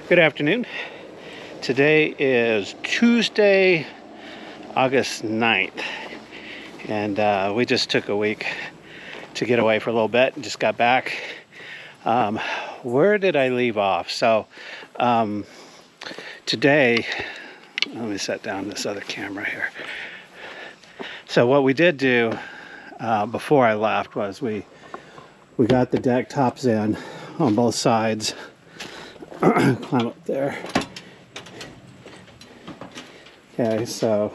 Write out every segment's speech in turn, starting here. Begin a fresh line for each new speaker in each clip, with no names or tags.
Good afternoon. Today is Tuesday, August 9th, and we just took a week to get away for a little bit and just got back. Where did I leave off? So today, let me set down this other camera here. So what we did do before I left was we got the deck tops in on both sides. Climb up there. Okay, so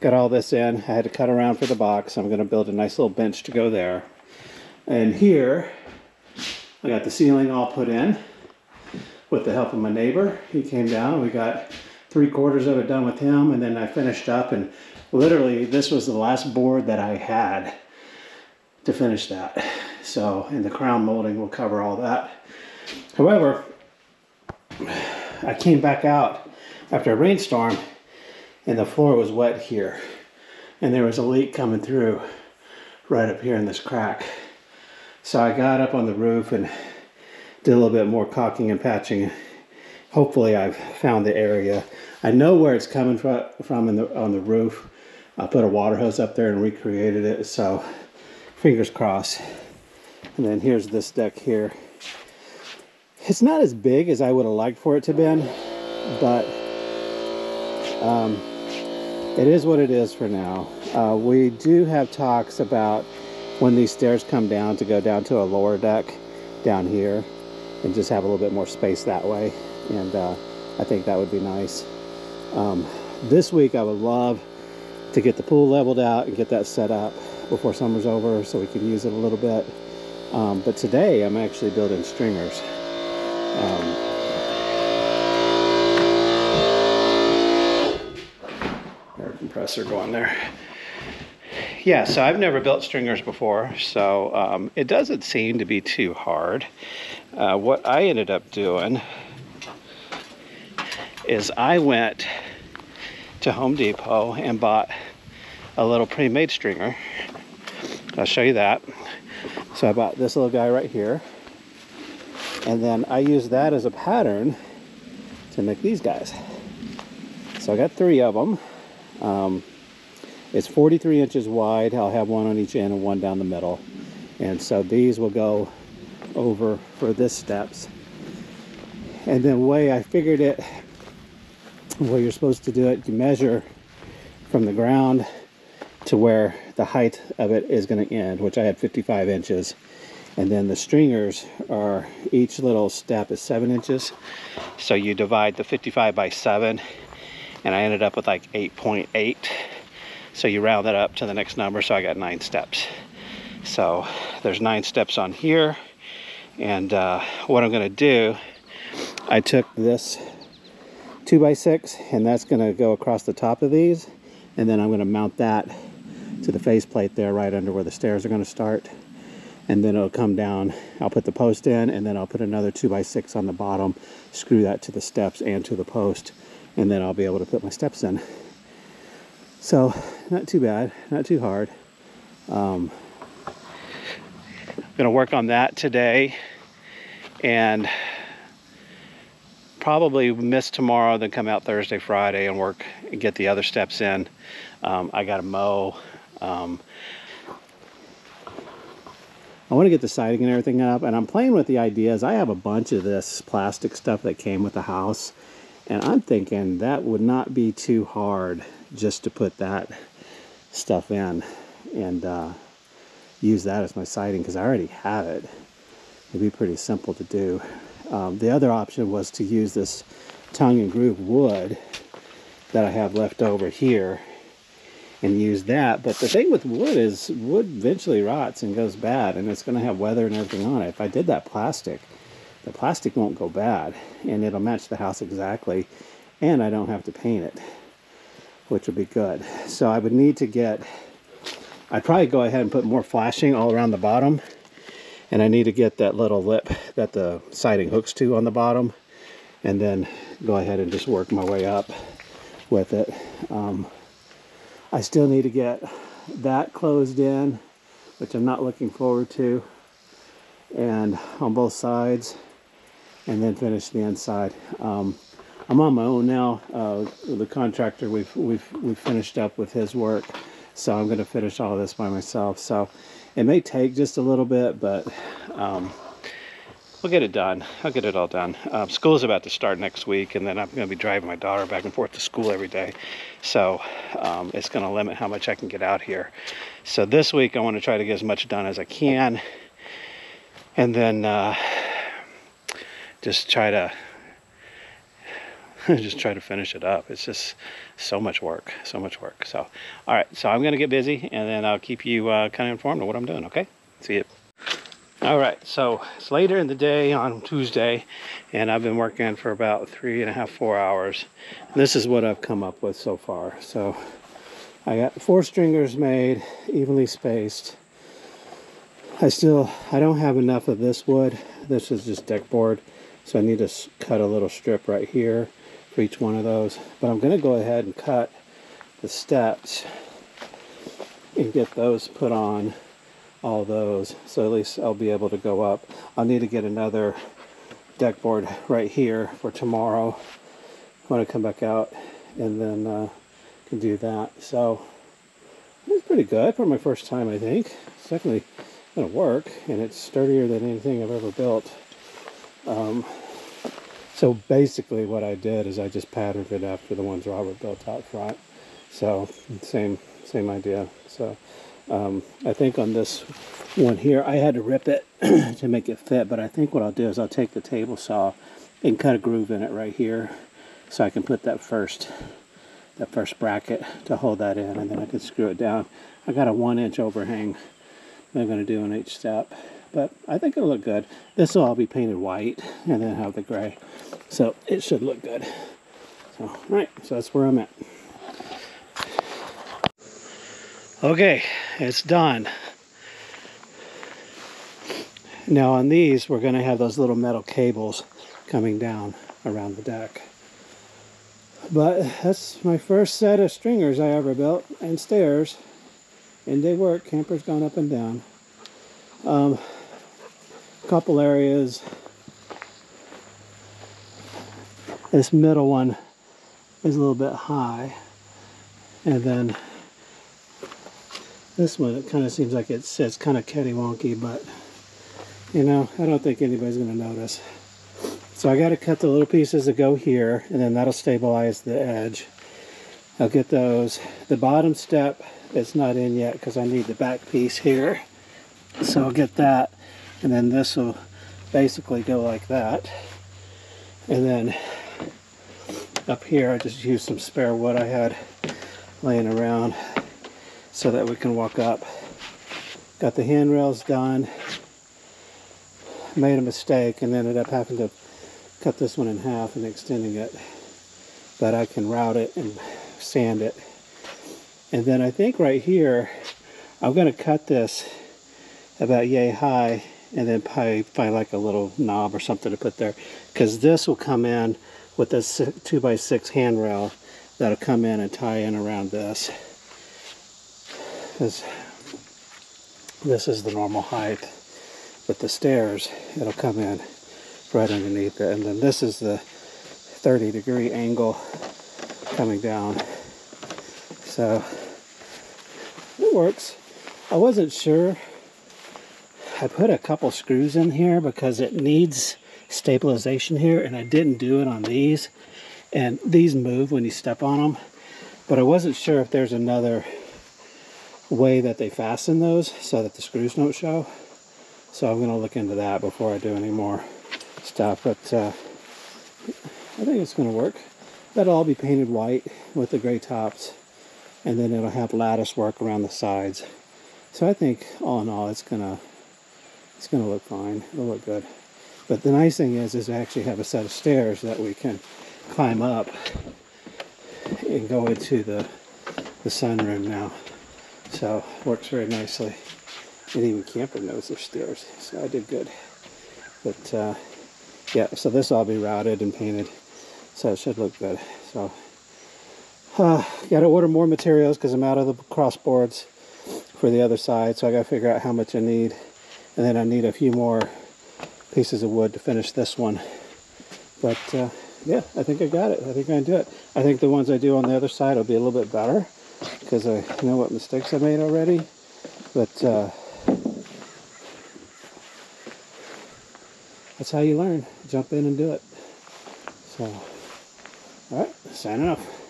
got all this in. I had to cut around for the box. I'm going to build a nice little bench to go there. And here, I got the ceiling all put in with the help of my neighbor. He came down. We got 3/4 of it done with him, and then I finished up. And literally, this was the last board that I had to finish that. So, and the crown molding will cover all that. However, I came back out after a rainstorm and the floor was wet here, and there was a leak coming through right up here in this crack. So I got up on the roof and did a little bit more caulking and patching. Hopefully I've found the area. I know where it's coming from on the roof. I put a water hose up there and recreated it, so fingers crossed. And then here's this deck here. It's not as big as I would have liked for it to have been, but it is what it is for now. We do have talks about when these stairs come down to go down to a lower deck down here and just have a little bit more space that way. And I think that would be nice. This week I would love to get the pool leveled out and get that set up before summer's over so we can use it a little bit. But today I'm actually building stringers. Air compressor going there. Yeah, so I've never built stringers before, so it doesn't seem to be too hard. What I ended up doing is I went to Home Depot and bought a little pre-made stringer. I'll show you that. So I bought this little guy right here. And then I use that as a pattern to make these guys. So I got 3 of them. It's 43 inches wide. I'll have one on each end and one down the middle. And so these will go over for this steps. And then the way I figured it, the way you're supposed to do it, you measure from the ground to where the height of it is going to end, which I had 55 inches. And then the stringers are, each little step is 7 inches. So you divide the 55 by 7, and I ended up with like 8.8. So you round that up to the next number, so I got 9 steps. So there's 9 steps on here. And what I'm gonna do, I took this 2x6, and that's gonna go across the top of these. And then I'm gonna mount that to the faceplate there right under where the stairs are gonna start. And then it'll come down. I'll put the post in, and then I'll put another 2x6 on the bottom, screw that to the steps and to the post, and then I'll be able to put my steps in. So not too bad, not too hard. I'm gonna work on that today and probably miss tomorrow, then come out Thursday, Friday and work and get the other steps in. I gotta mow. I want to get the siding and everything up, and I'm playing with the ideas. I have a bunch of this plastic stuff that came with the house, and I'm thinking that would not be too hard just to put that stuff in and use that as my siding, because I already have it. It'd be pretty simple to do. The other option was to use this tongue and groove wood that I have left over here and use that. But the thing with wood is wood eventually rots and goes bad, and it's going to have weather and everything on it. If I did that plastic, the plastic won't go bad, and it'll match the house exactly, and I don't have to paint it, which would be good. So I would need to get, I'd probably go ahead and put more flashing all around the bottom, and I need to get that little lip that the siding hooks to on the bottom, and then go ahead and just work my way up with it. I still need to get that closed in, which I'm not looking forward to, and on both sides. and then finish the inside. I'm on my own now. The contractor, we've finished up with his work, so I'm going to finish all this by myself. So it may take just a little bit, but we'll get it done. I'll get it all done. School's about to start next week, and then I'm going to be driving my daughter back and forth to school every day. So it's going to limit how much I can get out here. So this week I want to try to get as much done as I can, and then just try to finish it up. It's just so much work. So all right, so I'm gonna get busy, and then I'll keep you kind of informed of what I'm doing. Okay, see you. All right, so it's later in the day on Tuesday, and I've been working for about 3.5 4 hours. And this is what I've come up with so far. So I got 4 stringers made, evenly spaced. I don't have enough of this wood. This is just deck board, so I need to cut a little strip right here for each one of those. But I'm going to go ahead and cut the steps and get those put on, all those, so at least I'll be able to go up. I'll need to get another deck board right here for tomorrow when I come back out, and then can do that. So it's pretty good for my first time. I think it's definitely going to work, and it's sturdier than anything I've ever built. So basically what I did is I just patterned it after the ones Robert built out front. So same idea. So I think on this one here, I had to rip it to make it fit, but I think what I'll do is I'll take the table saw and cut a groove in it right here, so I can put that first bracket to hold that in, and then I can screw it down. I got a 1-inch overhang that I'm going to do in each step, but I think it'll look good. This will all be painted white and then have the gray, so it should look good. So all right, so that's where I'm at. Okay, it's done. Now on these, we're going to have those little metal cables coming down around the deck. But that's my first set of stringers I ever built, and stairs, and they work. Camper's gone up and down. Couple areas. This middle one is a little bit high, and then this one, it kind of seems like it sits kind of catty-wonky, but you know, I don't think anybody's going to notice. So I got to cut the little pieces that go here, and then that'll stabilize the edge. I'll get those. The bottom step is not in yet because I need the back piece here. So I'll get that, and then this will basically go like that. And then up here, I just used some spare wood I had laying around so that we can walk up. Got the handrails done. Made a mistake and ended up having to cut this one in half and extending it, but I can route it and sand it. And then I think right here I'm going to cut this about yay high, and then probably find like a little knob or something to put there, because this will come in with this 2x6 handrail that'll come in and tie in around this, because this is the normal height. With the stairs, it'll come in right underneath it, and then this is the 30-degree angle coming down. So it works. I wasn't sure. I put a couple screws in here because it needs stabilization here, and I didn't do it on these, and these move when you step on them, but I wasn't sure if there's another way that they fasten those so that the screws don't show. So I'm going to look into that before I do any more stuff, but I think it's going to work. That'll all be painted white with the gray tops, and then it'll have lattice work around the sides. So I think all in all, it's gonna look fine. It'll look good. But the nice thing is I actually have a set of stairs that we can climb up and go into the sunroom now. So it works very nicely. And even Camper knows there's stairs, so I did good. But yeah, so this will all be routed and painted, so it should look good. So got to order more materials because I'm out of the crossboards for the other side, so I got to figure out how much I need, and then I need a few more pieces of wood to finish this one, But yeah, I think I got it. I think I can do it. I think the ones I do on the other side will be a little bit better because I know what mistakes I made already. But that's how you learn. Jump in and do it. So, all right, signing off.